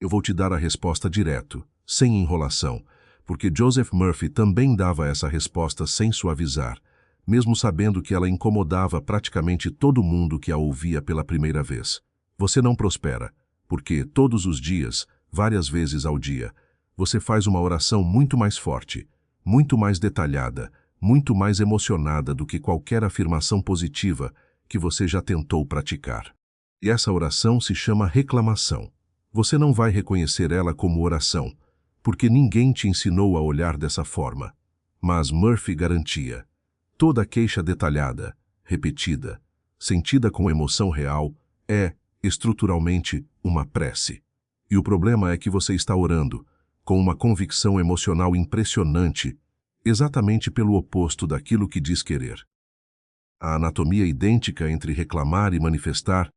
Eu vou te dar a resposta direto, sem enrolação, porque Joseph Murphy também dava essa resposta sem suavizar, mesmo sabendo que ela incomodava praticamente todo mundo que a ouvia pela primeira vez. Você não prospera, porque todos os dias, várias vezes ao dia, você faz uma oração muito mais forte, muito mais detalhada, muito mais emocionada do que qualquer afirmação positiva que você já tentou praticar. E essa oração se chama reclamação. Você não vai reconhecer ela como oração, porque ninguém te ensinou a olhar dessa forma. Mas Murphy garantia: toda queixa detalhada, repetida, sentida com emoção real, é, estruturalmente, uma prece. E o problema é que você está orando, com uma convicção emocional impressionante, exatamente pelo oposto daquilo que diz querer. A anatomia idêntica entre reclamar e manifestar.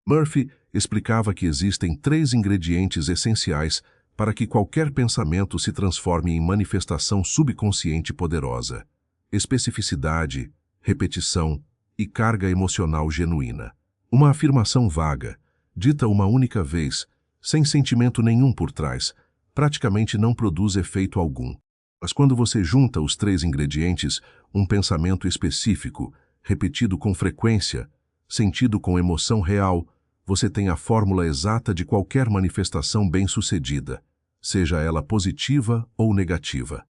Murphy explicava que existem 3 ingredientes essenciais para que qualquer pensamento se transforme em manifestação subconsciente poderosa: especificidade, repetição e carga emocional genuína. Uma afirmação vaga, dita uma única vez, sem sentimento nenhum por trás, praticamente não produz efeito algum. Mas quando você junta os 3 ingredientes, um pensamento específico, repetido com frequência, sentido com emoção real, você tem a fórmula exata de qualquer manifestação bem-sucedida, seja ela positiva ou negativa.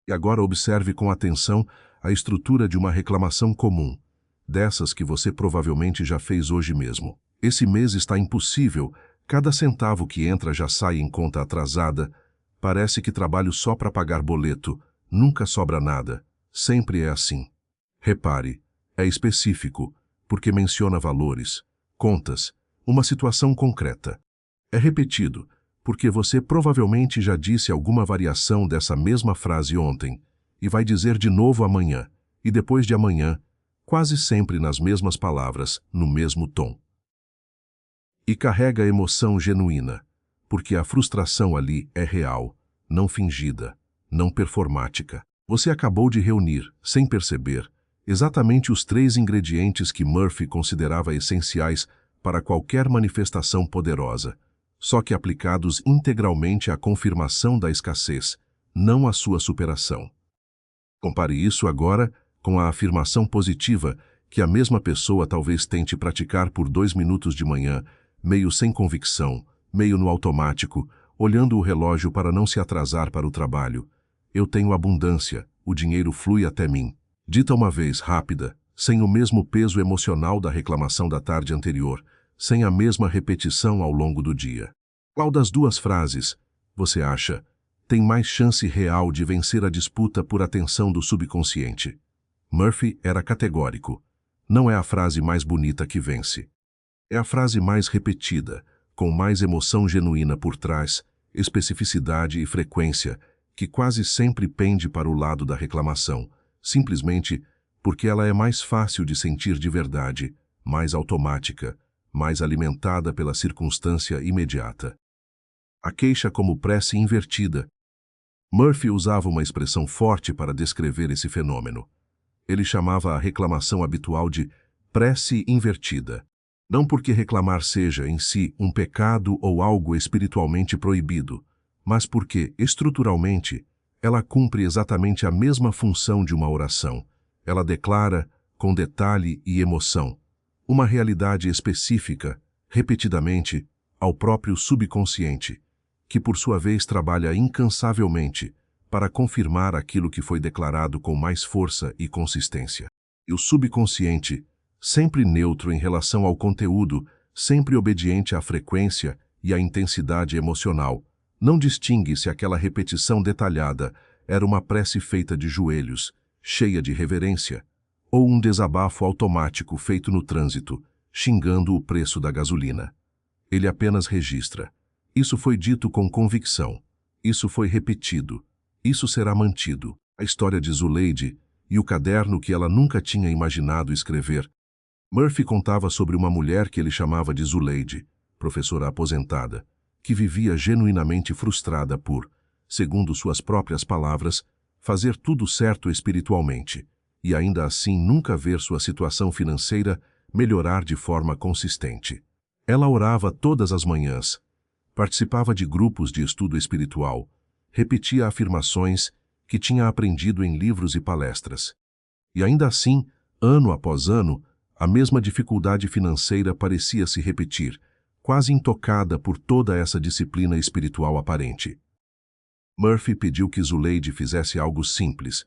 E agora observe com atenção a estrutura de uma reclamação comum, dessas que você provavelmente já fez hoje mesmo. Esse mês está impossível, cada centavo que entra já sai em conta atrasada, parece que trabalho só para pagar boleto, nunca sobra nada, sempre é assim. Repare, é específico, porque menciona valores, contas, uma situação concreta. É repetido, porque você provavelmente já disse alguma variação dessa mesma frase ontem, e vai dizer de novo amanhã, e depois de amanhã, quase sempre nas mesmas palavras, no mesmo tom. E carrega emoção genuína, porque a frustração ali é real, não fingida, não performática. Você acabou de reunir, sem perceber, exatamente os 3 ingredientes que Murphy considerava essenciais para qualquer manifestação poderosa, só que aplicados integralmente à confirmação da escassez, não à sua superação. Compare isso agora com a afirmação positiva que a mesma pessoa talvez tente praticar por 2 minutos de manhã, meio sem convicção, meio no automático, olhando o relógio para não se atrasar para o trabalho. Eu tenho abundância, o dinheiro flui até mim. Dita uma vez, rápida, sem o mesmo peso emocional da reclamação da tarde anterior, sem a mesma repetição ao longo do dia. Qual das 2 frases, você acha, tem mais chance real de vencer a disputa por atenção do subconsciente? Murphy era categórico. Não é a frase mais bonita que vence. É a frase mais repetida, com mais emoção genuína por trás, especificidade e frequência, que quase sempre pende para o lado da reclamação, simplesmente porque ela é mais fácil de sentir de verdade, mais automática, mais alimentada pela circunstância imediata. A queixa como prece invertida. Murphy usava uma expressão forte para descrever esse fenômeno. Ele chamava a reclamação habitual de prece invertida. Não porque reclamar seja, em si, um pecado ou algo espiritualmente proibido, mas porque, estruturalmente, ela cumpre exatamente a mesma função de uma oração. Ela declara, com detalhe e emoção, uma realidade específica, repetidamente, ao próprio subconsciente, que por sua vez trabalha incansavelmente para confirmar aquilo que foi declarado com mais força e consistência. E o subconsciente, sempre neutro em relação ao conteúdo, sempre obediente à frequência e à intensidade emocional, não distingue se aquela repetição detalhada era uma prece feita de joelhos, cheia de reverência, ou um desabafo automático feito no trânsito, xingando o preço da gasolina. Ele apenas registra. Isso foi dito com convicção. Isso foi repetido. Isso será mantido. A história de Zuleide e o caderno que ela nunca tinha imaginado escrever. Murphy contava sobre uma mulher que ele chamava de Zuleide, professora aposentada, que vivia genuinamente frustrada por, segundo suas próprias palavras, fazer tudo certo espiritualmente, e ainda assim nunca ver sua situação financeira melhorar de forma consistente. Ela orava todas as manhãs, Participava de grupos de estudo espiritual, repetia afirmações que tinha aprendido em livros e palestras. E ainda assim, ano após ano, a mesma dificuldade financeira parecia se repetir, quase intocada por toda essa disciplina espiritual aparente. Murphy pediu que Zuleide fizesse algo simples,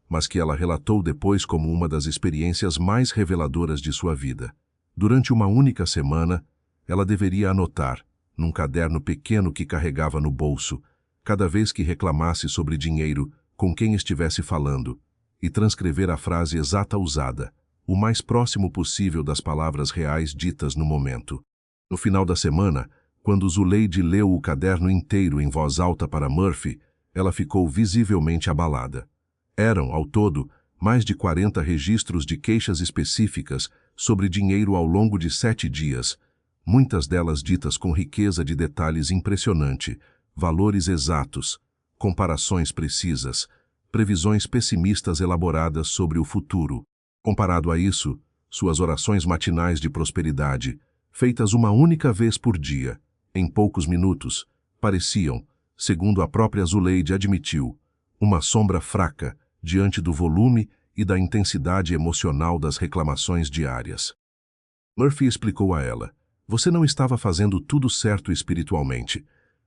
mas que ela relatou depois como uma das experiências mais reveladoras de sua vida. Durante uma única semana, ela deveria anotar, num caderno pequeno que carregava no bolso, cada vez que reclamasse sobre dinheiro com quem estivesse falando, e transcrever a frase exata usada, o mais próximo possível das palavras reais ditas no momento. No final da semana, quando Zuleide leu o caderno inteiro em voz alta para Murphy, ela ficou visivelmente abalada. Eram, ao todo, mais de 40 registros de queixas específicas sobre dinheiro ao longo de 7 dias, muitas delas ditas com riqueza de detalhes impressionante, valores exatos, comparações precisas, previsões pessimistas elaboradas sobre o futuro. Comparado a isso, suas orações matinais de prosperidade, feitas uma única vez por dia, em poucos minutos, pareciam, segundo a própria Zuleide admitiu, uma sombra fraca diante do volume e da intensidade emocional das reclamações diárias. Murphy explicou a ela: você não estava fazendo tudo certo espiritualmente.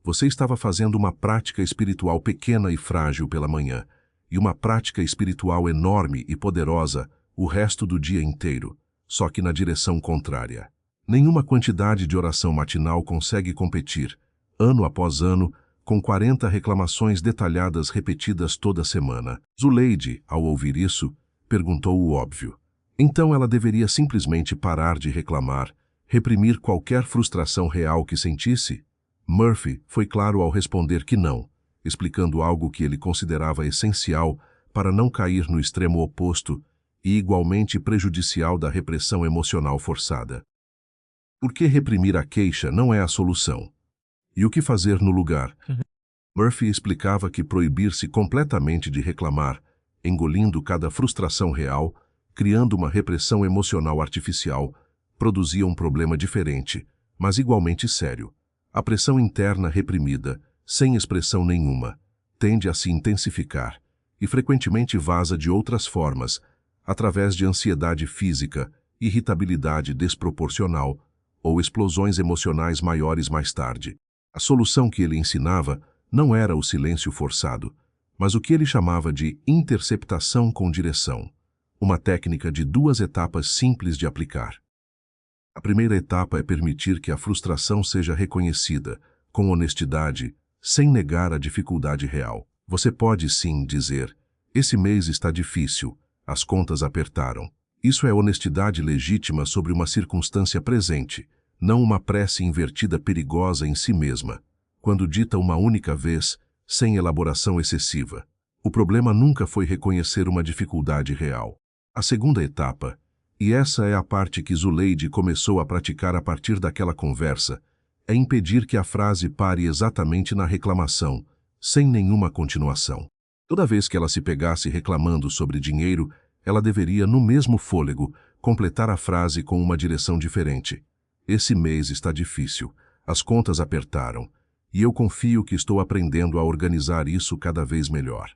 Você estava fazendo uma prática espiritual pequena e frágil pela manhã, e uma prática espiritual enorme e poderosa o resto do dia inteiro, só que na direção contrária. Nenhuma quantidade de oração matinal consegue competir, ano após ano, com 40 reclamações detalhadas repetidas toda semana. Zuleide, ao ouvir isso, perguntou o óbvio. Então ela deveria simplesmente parar de reclamar, reprimir qualquer frustração real que sentisse? Murphy foi claro ao responder que não, explicando algo que ele considerava essencial para não cair no extremo oposto e igualmente prejudicial da repressão emocional forçada. Por que reprimir a queixa não é a solução? E o que fazer no lugar? Murphy explicava que proibir-se completamente de reclamar, engolindo cada frustração real, criando uma repressão emocional artificial, produzia um problema diferente, mas igualmente sério. A pressão interna reprimida, sem expressão nenhuma, tende a se intensificar e frequentemente vaza de outras formas, através de ansiedade física, irritabilidade desproporcional ou explosões emocionais maiores mais tarde. A solução que ele ensinava não era o silêncio forçado, mas o que ele chamava de interceptação com direção, uma técnica de 2 etapas simples de aplicar. A primeira etapa é permitir que a frustração seja reconhecida, com honestidade, sem negar a dificuldade real. Você pode sim dizer: esse mês está difícil, as contas apertaram. Isso é honestidade legítima sobre uma circunstância presente, não uma prece invertida perigosa em si mesma, quando dita uma única vez, sem elaboração excessiva. O problema nunca foi reconhecer uma dificuldade real. A segunda etapa, e essa é a parte que Zuleide começou a praticar a partir daquela conversa, é impedir que a frase pare exatamente na reclamação, sem nenhuma continuação. Toda vez que ela se pegasse reclamando sobre dinheiro, ela deveria, no mesmo fôlego, completar a frase com uma direção diferente. Esse mês está difícil, as contas apertaram, e eu confio que estou aprendendo a organizar isso cada vez melhor.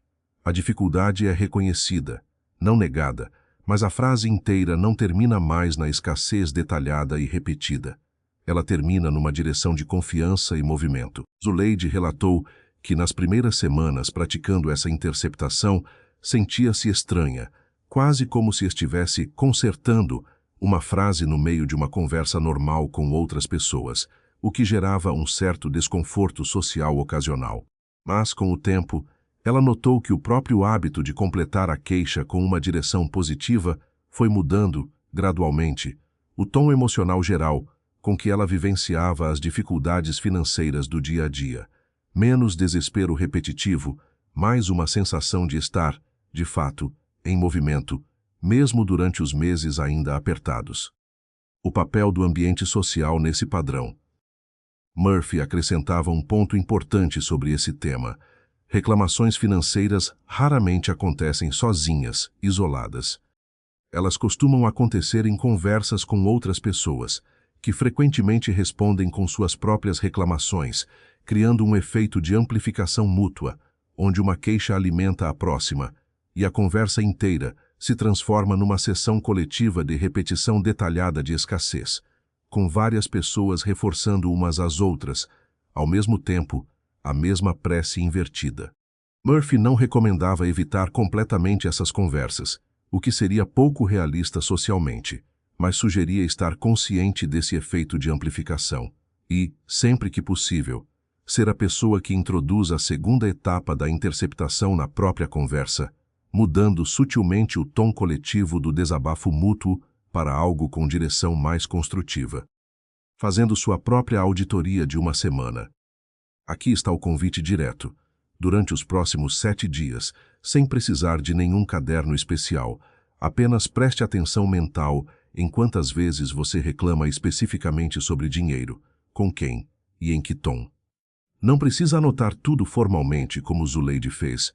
A dificuldade é reconhecida, não negada, mas a frase inteira não termina mais na escassez detalhada e repetida. Ela termina numa direção de confiança e movimento. Zuleide relatou que nas primeiras semanas praticando essa interceptação, sentia-se estranha, quase como se estivesse consertando uma frase no meio de uma conversa normal com outras pessoas, o que gerava um certo desconforto social ocasional. Mas, com o tempo, ela notou que o próprio hábito de completar a queixa com uma direção positiva foi mudando, gradualmente, o tom emocional geral com que ela vivenciava as dificuldades financeiras do dia a dia. Menos desespero repetitivo, mais uma sensação de estar, de fato, em movimento, mesmo durante os meses ainda apertados. O papel do ambiente social nesse padrão. Murphy acrescentava um ponto importante sobre esse tema. Reclamações financeiras raramente acontecem sozinhas, isoladas. Elas costumam acontecer em conversas com outras pessoas, que frequentemente respondem com suas próprias reclamações, criando um efeito de amplificação mútua, onde uma queixa alimenta a próxima, e a conversa inteira se transforma numa sessão coletiva de repetição detalhada de escassez, com várias pessoas reforçando umas às outras, ao mesmo tempo, a mesma prece invertida. Murphy não recomendava evitar completamente essas conversas, o que seria pouco realista socialmente, mas sugeria estar consciente desse efeito de amplificação e, sempre que possível, ser a pessoa que introduz a segunda etapa da interceptação na própria conversa, mudando sutilmente o tom coletivo do desabafo mútuo para algo com direção mais construtiva. Fazendo sua própria auditoria de uma semana. Aqui está o convite direto. Durante os próximos 7 dias, sem precisar de nenhum caderno especial, apenas preste atenção mental em quantas vezes você reclama especificamente sobre dinheiro, com quem e em que tom. Não precisa anotar tudo formalmente como Zuleide fez,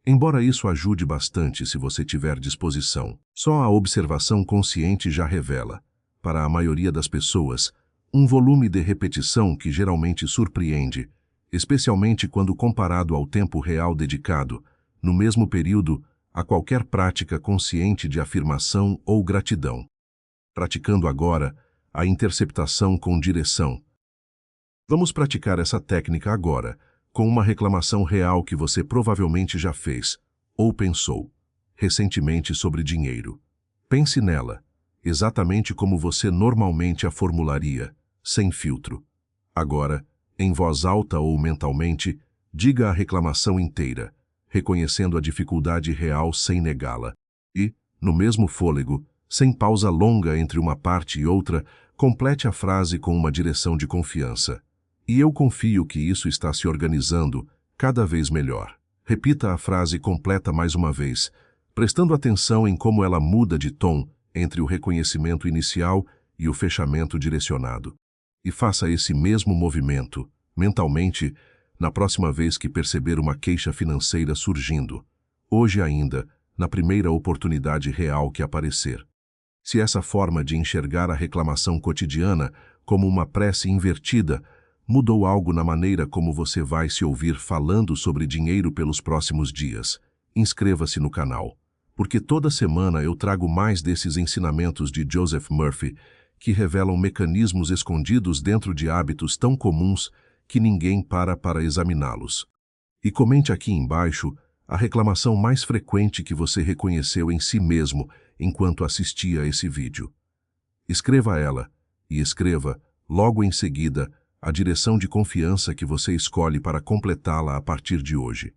embora isso ajude bastante se você tiver disposição. Só a observação consciente já revela, para a maioria das pessoas, um volume de repetição que geralmente surpreende, especialmente quando comparado ao tempo real dedicado, no mesmo período, a qualquer prática consciente de afirmação ou gratidão. Praticando agora a interceptação com direção. Vamos praticar essa técnica agora, com uma reclamação real que você provavelmente já fez, ou pensou, recentemente sobre dinheiro. Pense nela, exatamente como você normalmente a formularia, sem filtro. Agora, em voz alta ou mentalmente, diga a reclamação inteira, reconhecendo a dificuldade real sem negá-la. E, no mesmo fôlego, sem pausa longa entre uma parte e outra, complete a frase com uma direção de confiança. E eu confio que isso está se organizando cada vez melhor. Repita a frase completa mais uma vez, prestando atenção em como ela muda de tom entre o reconhecimento inicial e o fechamento direcionado. E faça esse mesmo movimento, mentalmente, na próxima vez que perceber uma queixa financeira surgindo. Hoje ainda, na primeira oportunidade real que aparecer. Se essa forma de enxergar a reclamação cotidiana como uma prece invertida mudou algo na maneira como você vai se ouvir falando sobre dinheiro pelos próximos dias, inscreva-se no canal, porque toda semana eu trago mais desses ensinamentos de Joseph Murphy que revelam mecanismos escondidos dentro de hábitos tão comuns que ninguém para examiná-los. E comente aqui embaixo a reclamação mais frequente que você reconheceu em si mesmo enquanto assistia a esse vídeo. Escreva ela e escreva, logo em seguida, a direção de confiança que você escolhe para completá-la a partir de hoje.